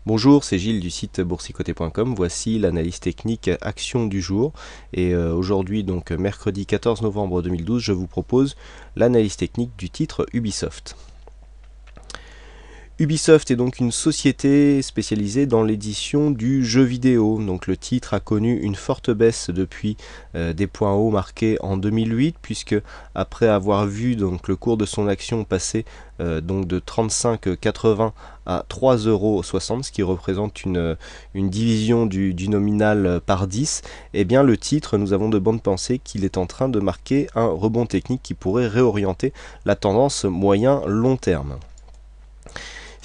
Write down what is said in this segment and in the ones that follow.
Bonjour, c'est Gilles du site boursicoté.com. Voici l'analyse technique action du jour. Et aujourd'hui, donc mercredi 14 novembre 2012, je vous propose l'analyse technique du titre Ubisoft. Ubisoft est donc une société spécialisée dans l'édition du jeu vidéo. Donc le titre a connu une forte baisse depuis des points hauts marqués en 2008, puisque après avoir vu donc le cours de son action passer donc de 35,80 à 3,60 €, ce qui représente une division du nominal par 10, eh bien le titre, nous avons de bonnes pensées qu'il est en train de marquer un rebond technique qui pourrait réorienter la tendance moyen-long terme.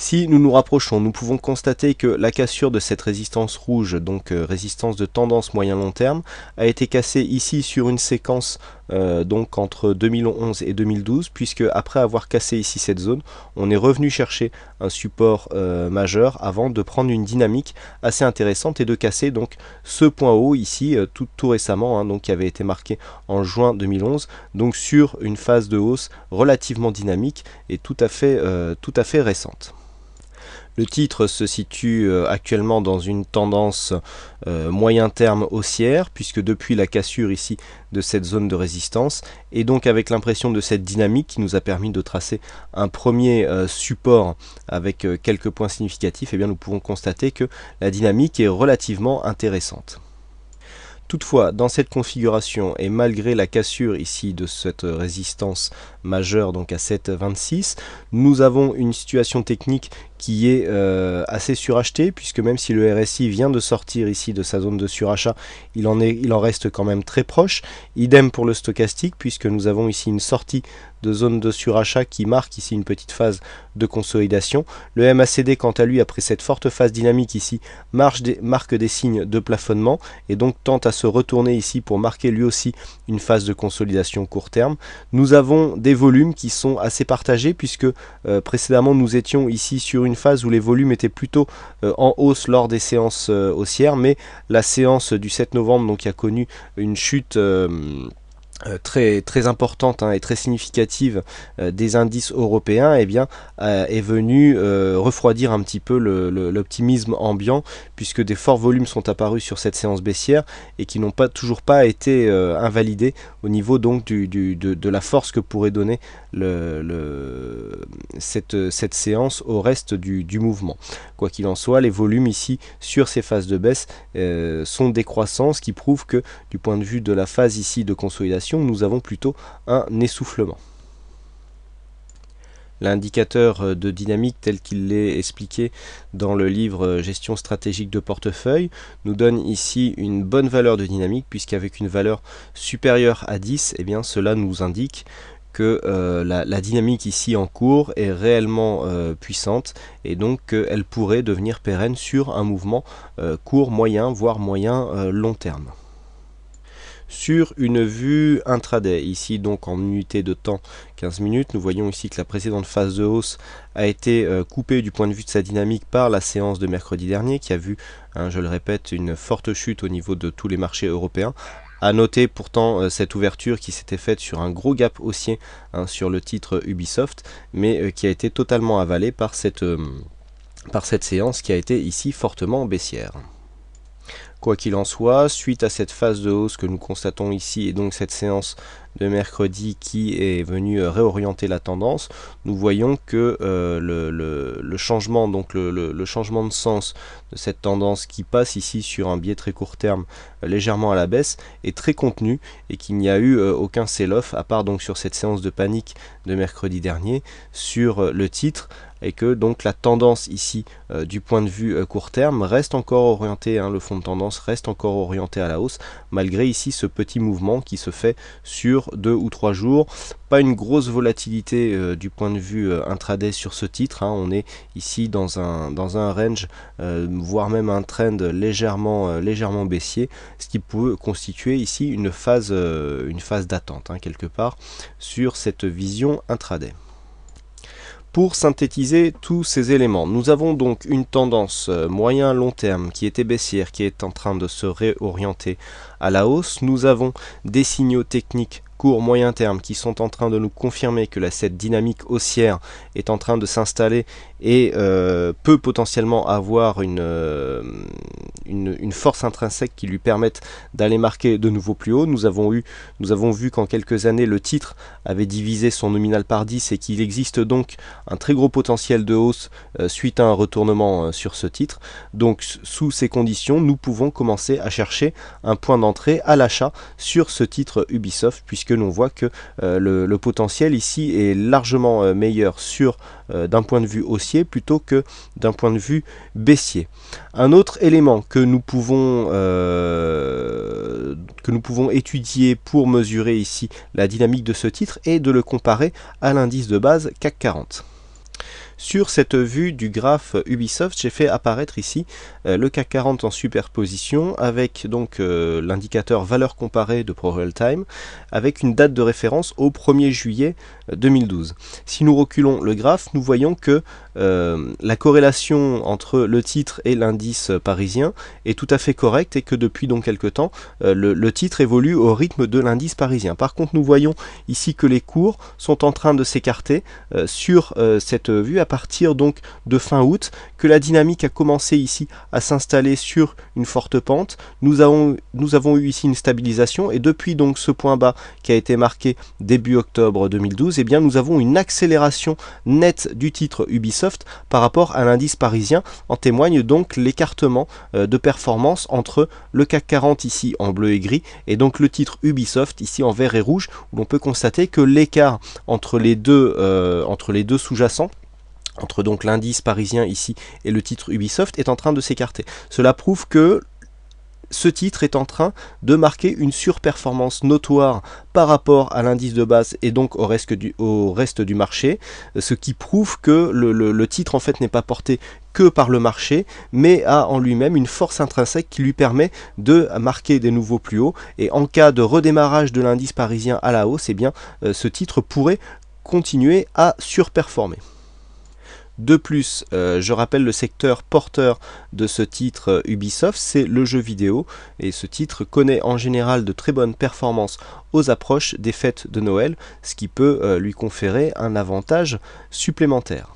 Si nous nous rapprochons, nous pouvons constater que la cassure de cette résistance rouge, donc résistance de tendance moyen-long terme, a été cassée ici sur une séquence donc entre 2011 et 2012, puisque après avoir cassé ici cette zone, on est revenu chercher un support majeur avant de prendre une dynamique assez intéressante et de casser donc ce point haut ici tout récemment, donc qui avait été marqué en juin 2011, donc sur une phase de hausse relativement dynamique et tout à fait récente. Le titre se situe actuellement dans une tendance moyen terme haussière, puisque depuis la cassure ici de cette zone de résistance, et donc avec l'impression de cette dynamique qui nous a permis de tracer un premier support avec quelques points significatifs, eh bien nous pouvons constater que la dynamique est relativement intéressante. Toutefois, dans cette configuration, et malgré la cassure ici de cette résistance majeure, donc à 7,26, nous avons une situation technique qui est assez surachetée, puisque même si le RSI vient de sortir ici de sa zone de surachat, il en reste quand même très proche. Idem pour le stochastique, puisque nous avons ici une sortie de zone de surachat qui marque ici une petite phase de consolidation. Le MACD, quant à lui, après cette forte phase dynamique ici, marque des signes de plafonnement et donc tente à se retourner ici pour marquer lui aussi une phase de consolidation court terme. Nous avons des volumes qui sont assez partagés, puisque précédemment nous étions ici sur une phase où les volumes étaient plutôt en hausse lors des séances haussières, mais la séance du 7 novembre donc, qui a connu une chute très importante et très significative des indices européens, eh bien, est venu refroidir un petit peu l'optimisme ambiant, puisque des forts volumes sont apparus sur cette séance baissière et qui n'ont toujours pas été invalidés au niveau donc de la force que pourrait donner cette séance au reste du mouvement. Quoi qu'il en soit, les volumes ici sur ces phases de baisse sont décroissants, ce qui prouve que du point de vue de la phase ici de consolidation, nous avons plutôt un essoufflement. L'indicateur de dynamique tel qu'il est expliqué dans le livre Gestion stratégique de portefeuille nous donne ici une bonne valeur de dynamique, puisqu'avec une valeur supérieure à 10, eh bien, cela nous indique que la dynamique ici en cours est réellement puissante, et donc elle pourrait devenir pérenne sur un mouvement court, moyen, voire moyen long terme. Sur une vue intraday, ici donc en unité de temps 15 minutes, nous voyons ici que la précédente phase de hausse a été coupée du point de vue de sa dynamique par la séance de mercredi dernier, qui a vu, je le répète, une forte chute au niveau de tous les marchés européens. À noter pourtant cette ouverture qui s'était faite sur un gros gap haussier sur le titre Ubisoft, mais qui a été totalement avalée par cette séance qui a été ici fortement baissière. Quoi qu'il en soit, suite à cette phase de hausse que nous constatons ici, et donc cette séance de mercredi qui est venue réorienter la tendance, nous voyons que le changement, donc le changement de sens de cette tendance qui passe ici sur un biais très court terme légèrement à la baisse est très contenu, et qu'il n'y a eu aucun sell-off, à part donc sur cette séance de panique de mercredi dernier sur le titre, et que donc la tendance ici du point de vue court terme reste encore orientée, le fond de tendance reste encore orienté à la hausse, malgré ici ce petit mouvement qui se fait sur 2 ou 3 jours. Pas une grosse volatilité du point de vue intraday sur ce titre, on est ici dans un range, voire même un trend légèrement baissier, ce qui peut constituer ici une phase d'attente quelque part sur cette vision intraday. Pour synthétiser tous ces éléments, nous avons donc une tendance moyen-long terme qui était baissière, qui est en train de se réorienter à la hausse. Nous avons des signaux techniques court moyen terme qui sont en train de nous confirmer que cette dynamique haussière est en train de s'installer et peut potentiellement avoir une force intrinsèque qui lui permette d'aller marquer de nouveaux plus hauts. Nous avons vu qu'en quelques années le titre avait divisé son nominal par 10 et qu'il existe donc un très gros potentiel de hausse suite à un retournement sur ce titre. Donc sous ces conditions, nous pouvons commencer à chercher un point d'entrée à l'achat sur ce titre Ubisoft, puisque l'on voit que le potentiel ici est largement meilleur d'un point de vue haussier plutôt que d'un point de vue baissier. Un autre élément que nous pouvons étudier pour mesurer ici la dynamique de ce titre est de le comparer à l'indice de base CAC 40. Sur cette vue du graphe Ubisoft, j'ai fait apparaître ici le CAC 40 en superposition avec donc l'indicateur valeur comparée de ProRealTime avec une date de référence au 1er juillet 2012. Si nous reculons le graphe, nous voyons que la corrélation entre le titre et l'indice parisien est tout à fait correcte et que depuis donc quelques temps, le titre évolue au rythme de l'indice parisien. Par contre, nous voyons ici que les cours sont en train de s'écarter sur cette vue à partir donc de fin août, que la dynamique a commencé ici à s'installer sur une forte pente. Nous avons eu ici une stabilisation et depuis donc ce point bas qui a été marqué début octobre 2012, eh bien nous avons une accélération nette du titre Ubisoft par rapport à l'indice parisien. En témoigne donc l'écartement de performance entre le CAC 40 ici en bleu et gris et donc le titre Ubisoft ici en vert et rouge, où l'on peut constater que l'écart entre les deux sous-jacents, entre donc l'indice parisien ici et le titre Ubisoft, est en train de s'écarter. Cela prouve que ce titre est en train de marquer une surperformance notoire par rapport à l'indice de base et donc au reste du marché, ce qui prouve que le titre en fait n'est pas porté que par le marché, mais a en lui-même une force intrinsèque qui lui permet de marquer des nouveaux plus hauts, et en cas de redémarrage de l'indice parisien à la hausse, eh bien ce titre pourrait continuer à surperformer. De plus, je rappelle le secteur porteur de ce titre Ubisoft, c'est le jeu vidéo, et ce titre connaît en général de très bonnes performances aux approches des fêtes de Noël, ce qui peut lui conférer un avantage supplémentaire.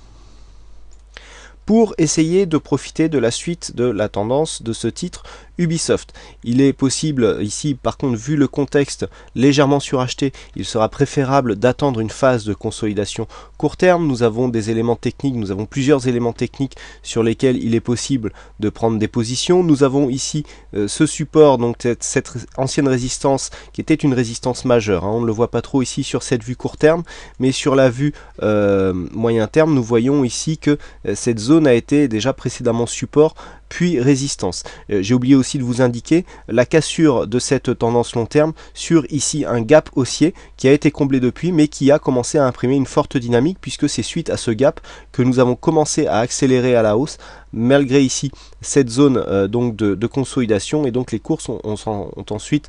Pour essayer de profiter de la suite de la tendance de ce titre Ubisoft, il est possible ici, par contre, vu le contexte légèrement suracheté, il sera préférable d'attendre une phase de consolidation court terme. Nous avons des éléments techniques, nous avons plusieurs éléments techniques sur lesquels il est possible de prendre des positions. Nous avons ici ce support, donc cette ancienne résistance qui était une résistance majeure, on ne le voit pas trop ici sur cette vue court terme, mais sur la vue moyen terme, nous voyons ici que cette zone a été déjà précédemment support puis résistance. J'ai oublié aussi de vous indiquer la cassure de cette tendance long terme sur ici un gap haussier qui a été comblé depuis, mais qui a commencé à imprimer une forte dynamique, puisque c'est suite à ce gap que nous avons commencé à accélérer à la hausse, malgré ici cette zone donc de consolidation, et donc les cours ont ensuite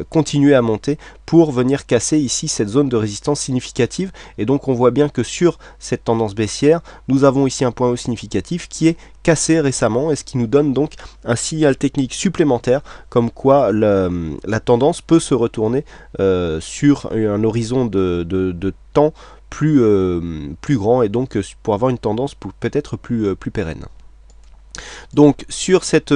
continué à monter pour venir casser ici cette zone de résistance significative, et donc on voit bien que sur cette tendance baissière, nous avons ici un point haut significatif qui est cassé récemment, et ce qui nous donne donc un signal technique supplémentaire comme quoi la tendance peut se retourner sur un horizon de temps plus grand, et donc pour avoir une tendance peut-être plus pérenne. Donc sur cette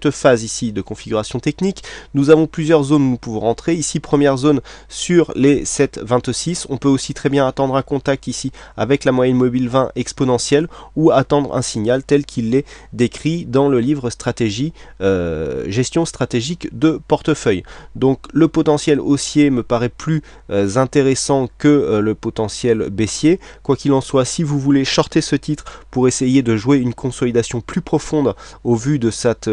phase ici de configuration technique, nous avons plusieurs zones où nous pouvons rentrer. Ici, première zone sur les 7,26. On peut aussi très bien attendre un contact ici avec la moyenne mobile 20 exponentielle, ou attendre un signal tel qu'il est décrit dans le livre stratégie, gestion stratégique de portefeuille. Donc le potentiel haussier me paraît plus intéressant que le potentiel baissier. Quoi qu'il en soit, si vous voulez shorter ce titre pour essayer de jouer une consolidation plus profonde au vu de cette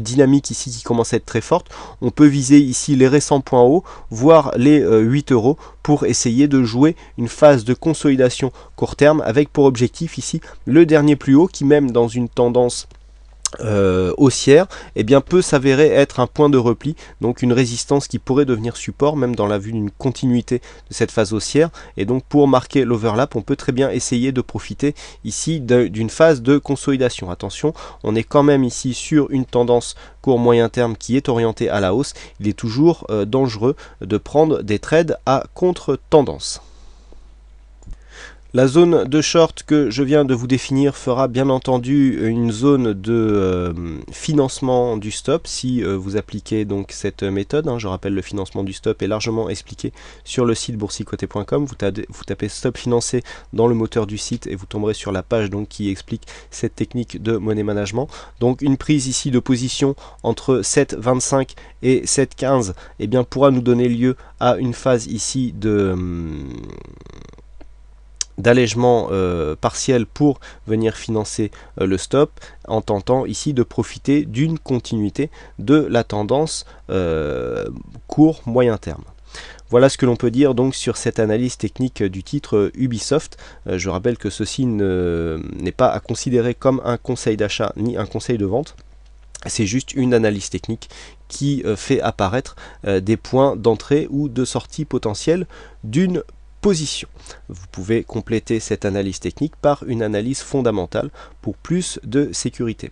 dynamique ici qui commence à être très forte, on peut viser ici les récents points hauts, voire les 8 € pour essayer de jouer une phase de consolidation court terme avec pour objectif ici le dernier plus haut qui, même dans une tendance haussière, eh bien peut s'avérer être un point de repli, donc une résistance qui pourrait devenir support même dans la vue d'une continuité de cette phase haussière. Et donc pour marquer l'overlap, on peut très bien essayer de profiter ici d'une phase de consolidation. Attention, on est quand même ici sur une tendance court moyen terme qui est orientée à la hausse. Il est toujours dangereux de prendre des trades à contre-tendance. La zone de short que je viens de vous définir fera bien entendu une zone de financement du stop si vous appliquez donc cette méthode. Je rappelle, le financement du stop est largement expliqué sur le site boursicoté.com. Vous tapez stop financé dans le moteur du site et vous tomberez sur la page donc qui explique cette technique de money management. Donc une prise ici de position entre 7,25 et 7,15 eh bien pourra nous donner lieu à une phase ici d'allègement partiel pour venir financer le stop, en tentant ici de profiter d'une continuité de la tendance court moyen terme. Voilà ce que l'on peut dire donc sur cette analyse technique du titre Ubisoft. Je rappelle que ceci n'est pas à considérer comme un conseil d'achat ni un conseil de vente. C'est juste une analyse technique qui fait apparaître des points d'entrée ou de sortie potentiels d'une position. Vous pouvez compléter cette analyse technique par une analyse fondamentale pour plus de sécurité.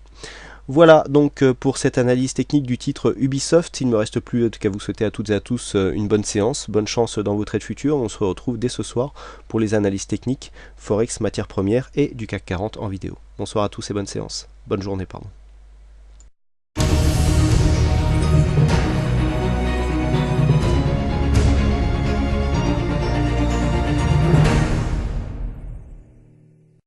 Voilà donc pour cette analyse technique du titre Ubisoft. Il ne me reste plus qu'à vous souhaiter à toutes et à tous une bonne séance, bonne chance dans vos trades futurs. On se retrouve dès ce soir pour les analyses techniques, Forex, matières premières et du CAC 40 en vidéo. Bonsoir à tous et bonne séance. Bonne journée, pardon.